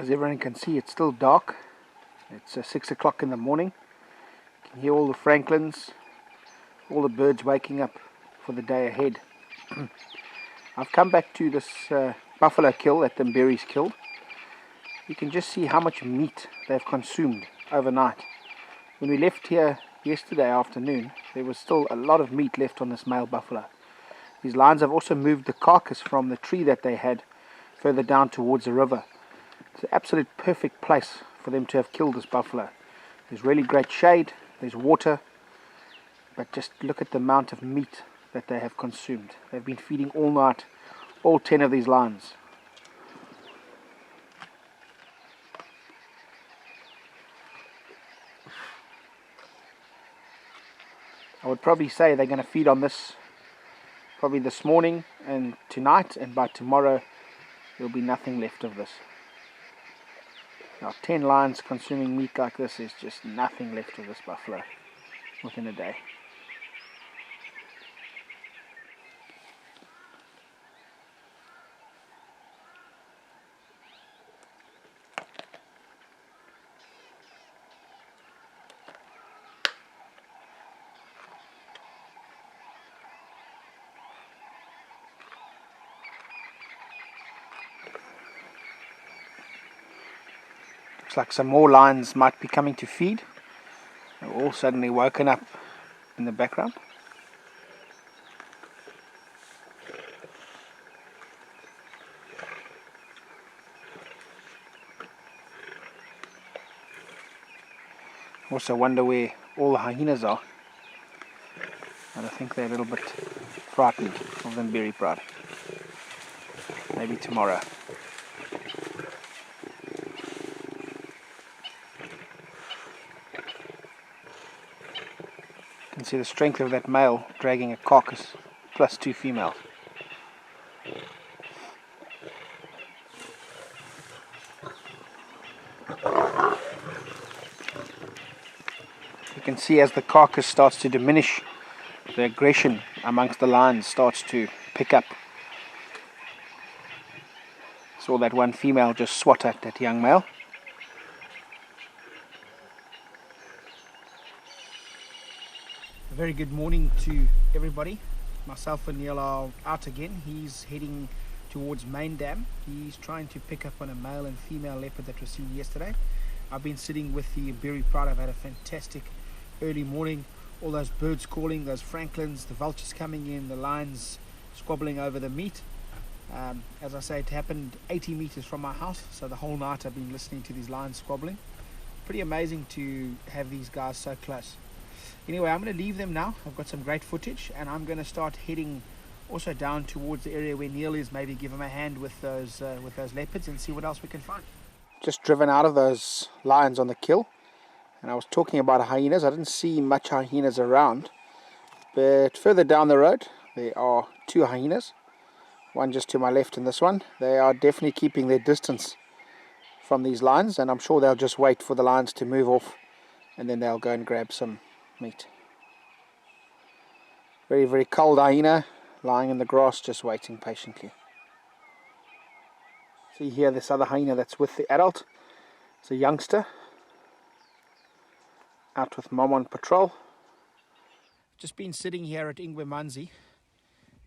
As everyone can see, it's still dark. It's 6 o'clock in the morning. You can hear all the francolins, all the birds waking up for the day ahead. I've come back to this buffalo kill that the Mbiris killed. You can just see how much meat they've consumed overnight. When we left here yesterday afternoon, there was still a lot of meat left on this male buffalo. These lions have also moved the carcass from the tree that they had further down towards the river. It's an absolute perfect place for them to have killed this buffalo. There's really great shade, there's water, but just look at the amount of meat that they have consumed. They've been feeding all night, all 10 of these lions. I would probably say they're going to feed on this probably this morning and tonight, and by tomorrow there'll be nothing left of this. Now 10 lions consuming meat like this is just nothing left of this buffalo within a day. Looks like some more lions might be coming to feed. They're all suddenly woken up in the background. Also wonder where all the hyenas are. And I think they're a little bit frightened of the Mbiri pride. Maybe tomorrow. You can see the strength of that male dragging a carcass plus 2 females. You can see as the carcass starts to diminish, the aggression amongst the lions starts to pick up. Saw that one female just swat at that young male. A very good morning to everybody. Myself and Neil are out again. He's heading towards Main Dam. He's trying to pick up on a male and female leopard that was seen yesterday. I've been sitting with the Mbiris pride. I've had a fantastic early morning. All those birds calling, those francolins, the vultures coming in, the lions squabbling over the meat. As I say, it happened 80 meters from my house, so the whole night I've been listening to these lions squabbling. Pretty amazing to have these guys so close. Anyway, I'm going to leave them now. I've got some great footage, and I'm going to start heading also down towards the area where Neil is. Maybe give him a hand with those leopards and see what else we can find. Just driven out of those lions on the kill, and I was talking about hyenas. I didn't see much hyenas around, but further down the road there are 2 hyenas. One just to my left and this one. They are definitely keeping their distance from these lions, and I'm sure they'll just wait for the lions to move off, and then they'll go and grab some meat. Very, very cold hyena lying in the grass just waiting patiently. See here this other hyena that's with the adult. It's a youngster out with mom on patrol. Just been sitting here at Ingwemanzi,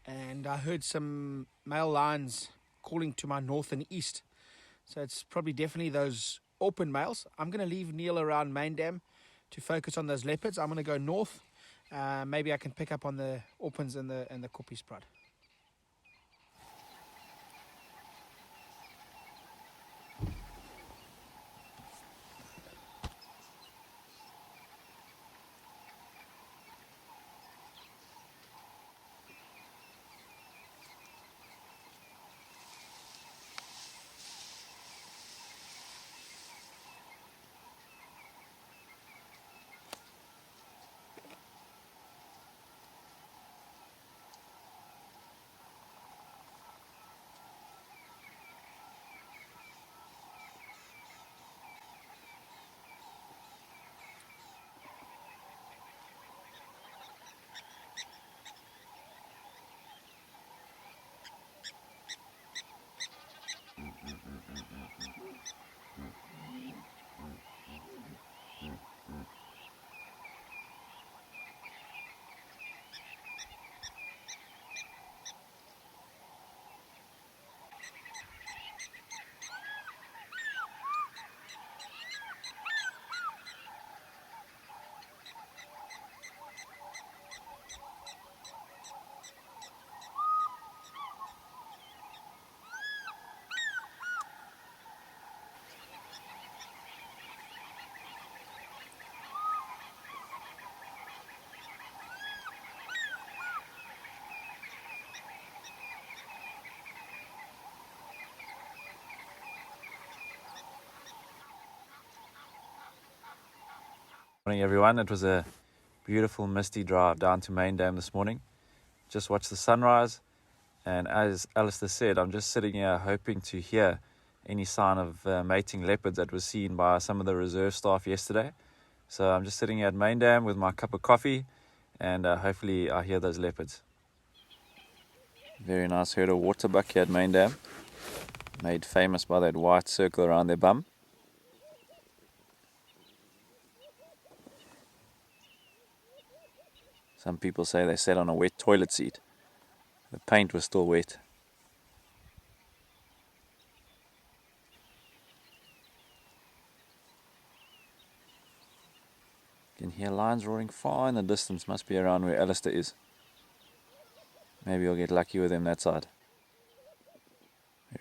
and I heard some male lions calling to my north and east. So it's probably definitely those open males. I'm going to leave Neil around Main Dam to focus on those leopards. I'm going to go north. Maybe I can pick up on the opens and the Koppies pride. Morning everyone. It was a beautiful misty drive down to Main Dam this morning. Just watched the sunrise, and as Alistair said, I'm just sitting here hoping to hear any sign of mating leopards that was seen by some of the reserve staff yesterday. So I'm just sitting here at Main Dam with my cup of coffee, and hopefully I hear those leopards. Very nice herd of waterbuck here at Main Dam, made famous by that white circle around their bum. Some people say they sat on a wet toilet seat. The paint was still wet. You can hear lions roaring far in the distance, must be around where Alistair is. Maybe I'll get lucky with him that side.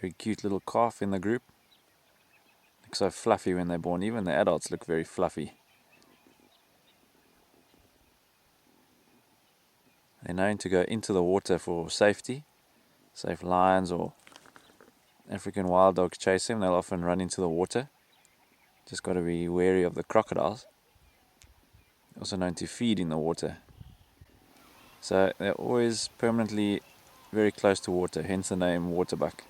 Very cute little calf in the group. Looks so fluffy when they're born. Even the adults look very fluffy. They're known to go into the water for safety. So if lions or African wild dogs chase them, they'll often run into the water. Just got to be wary of the crocodiles. Also known to feed in the water. So they're always permanently very close to water, hence the name waterbuck.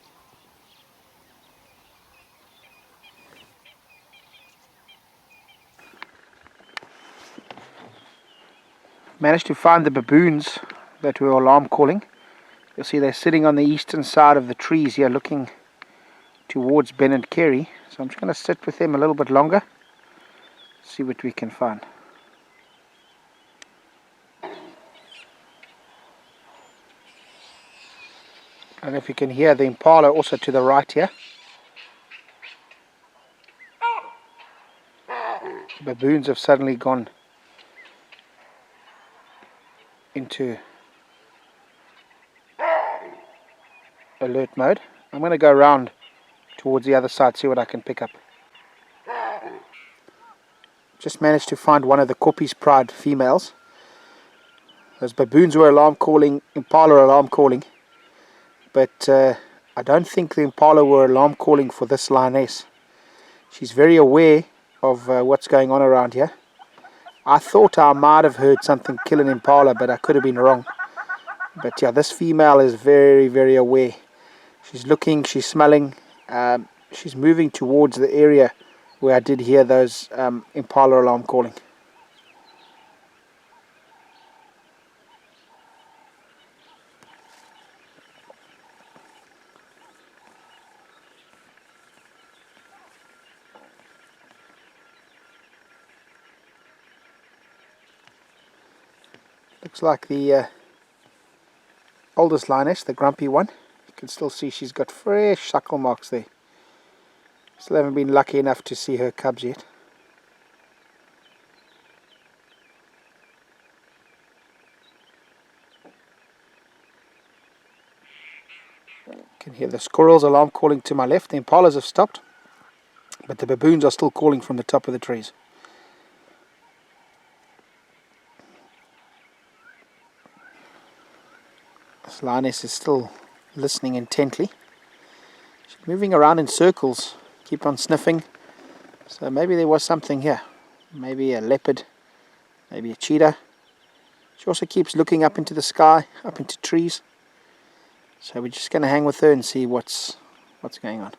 Managed to find the baboons that were alarm calling. You'll see they're sitting on the eastern side of the trees here looking towards Ben and Kerry. So I'm just going to sit with them a little bit longer, see what we can find. I don't know if you can hear the impala also to the right here. The baboons have suddenly gone into alert mode. I'm going to go around towards the other side, see what I can pick up. Just managed to find one of the Koppies Pride females. Those baboons were alarm calling, impala alarm calling, but I don't think the impala were alarm calling for this lioness. She's very aware of what's going on around here. I thought I might have heard something kill an impala, but I could have been wrong. But yeah, this female is very, very aware. She's looking, she's smelling, she's moving towards the area where I did hear those impala alarm calling. Looks like the oldest lioness, the grumpy one. You can still see she's got fresh suckle marks there. Still haven't been lucky enough to see her cubs yet. You can hear the squirrels alarm calling to my left. The impalas have stopped, but the baboons are still calling from the top of the trees. This lioness is still listening intently. She's moving around in circles, keep on sniffing. So maybe there was something here. Maybe a leopard, maybe a cheetah. She also keeps looking up into the sky, up into trees. So we're just going to hang with her and see what's going on.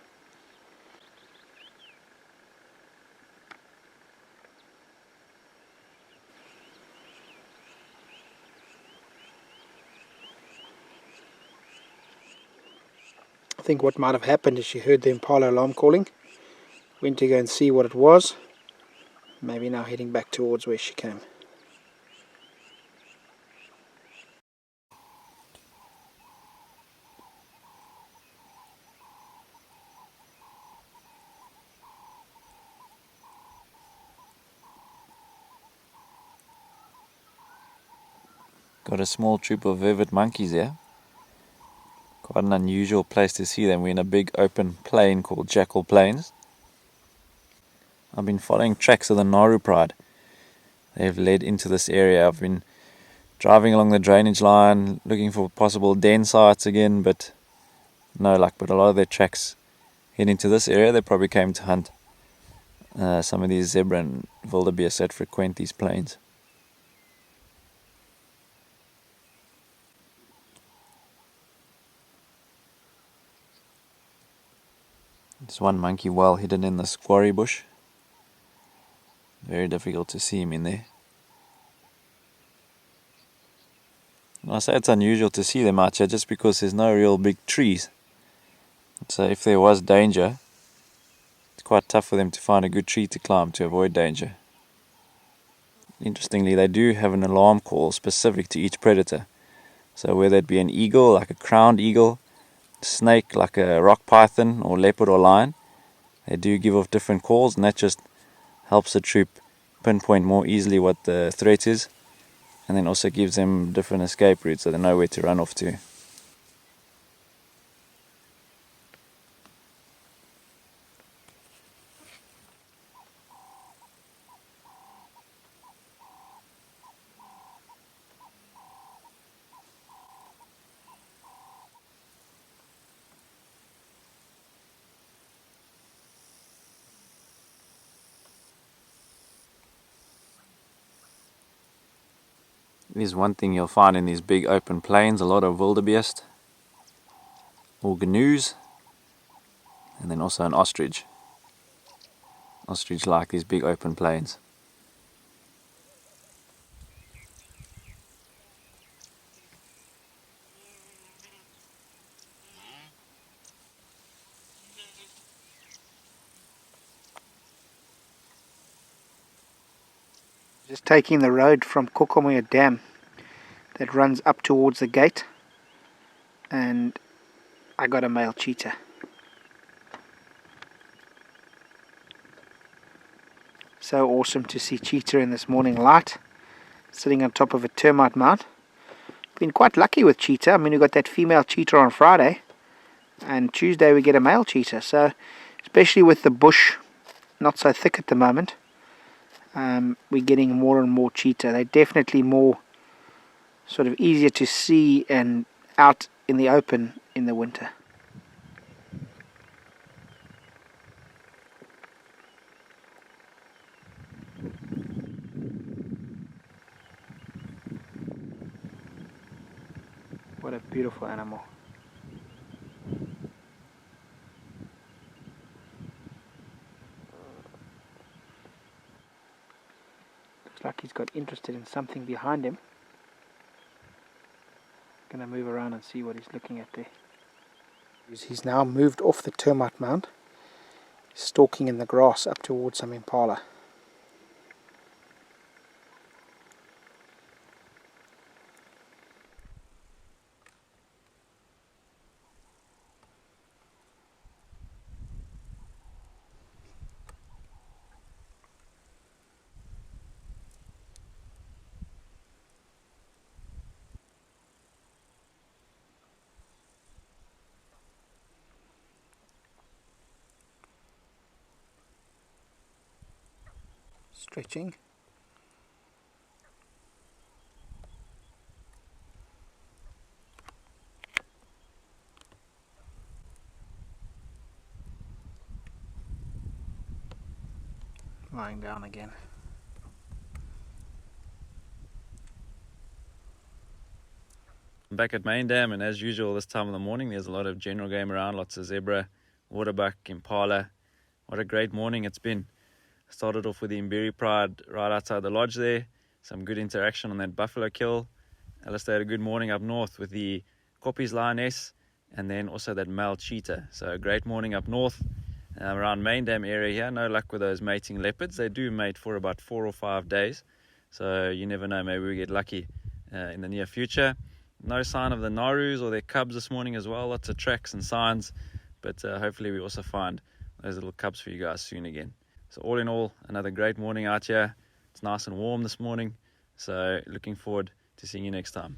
I think what might have happened is she heard the impala alarm calling, went to go and see what it was, maybe now heading back towards where she came. Got a small troop of vivid monkeys here. Quite an unusual place to see them. We're in a big open plain called Jackal Plains. I've been following tracks of the Nauru Pride. They've led into this area. I've been driving along the drainage line, looking for possible den sites again, but no luck. But a lot of their tracks head into this area. They probably came to hunt. some of these zebra and wildebeest that frequent these plains. There's one monkey well hidden in this quarry bush. Very difficult to see him in there. And I say it's unusual to see them out here just because there's no real big trees. So if there was danger, it's quite tough for them to find a good tree to climb to avoid danger. Interestingly, they do have an alarm call specific to each predator. So whether it be an eagle, like a crowned eagle, snake, like a rock python, or leopard or lion, they do give off different calls, and that just helps the troop pinpoint more easily what the threat is, and then also gives them different escape routes so they know where to run off to. Here's one thing you'll find in these big open plains, a lot of wildebeest, or gnu's, and then also an ostrich. Ostrich like these big open plains. Just taking the road from Kokomoya Dam that runs up towards the gate, and I got a male cheetah. So awesome to see cheetah in this morning light, sitting on top of a termite mound. Been quite lucky with cheetah. I mean, we got that female cheetah on Friday, and Tuesday we get a male cheetah. So especially with the bush not so thick at the moment, we're getting more and more cheetah. They're definitely more sort of easier to see and out in the open in the winter. What a beautiful animal. Looks like he's got interested in something behind him. Gonna move around and see what he's looking at there. He's now moved off the termite mound, stalking in the grass up towards some impala. Stretching. Lying down again. I'm back at Main Dam, and as usual this time of the morning there's a lot of general game around, lots of zebra, waterbuck, impala. What a great morning it's been. Started off with the Mbiris Pride right outside the lodge there. Some good interaction on that buffalo kill. Alistair had a good morning up north with the Koppies lioness, and then also that male cheetah. So a great morning up north around Main Dam area here. No luck with those mating leopards. They do mate for about 4 or 5 days. So you never know, maybe we get lucky in the near future. No sign of the narus or their cubs this morning as well. Lots of tracks and signs, but hopefully we also find those little cubs for you guys soon again. So all in all, another great morning out here. It's nice and warm this morning, so looking forward to seeing you next time.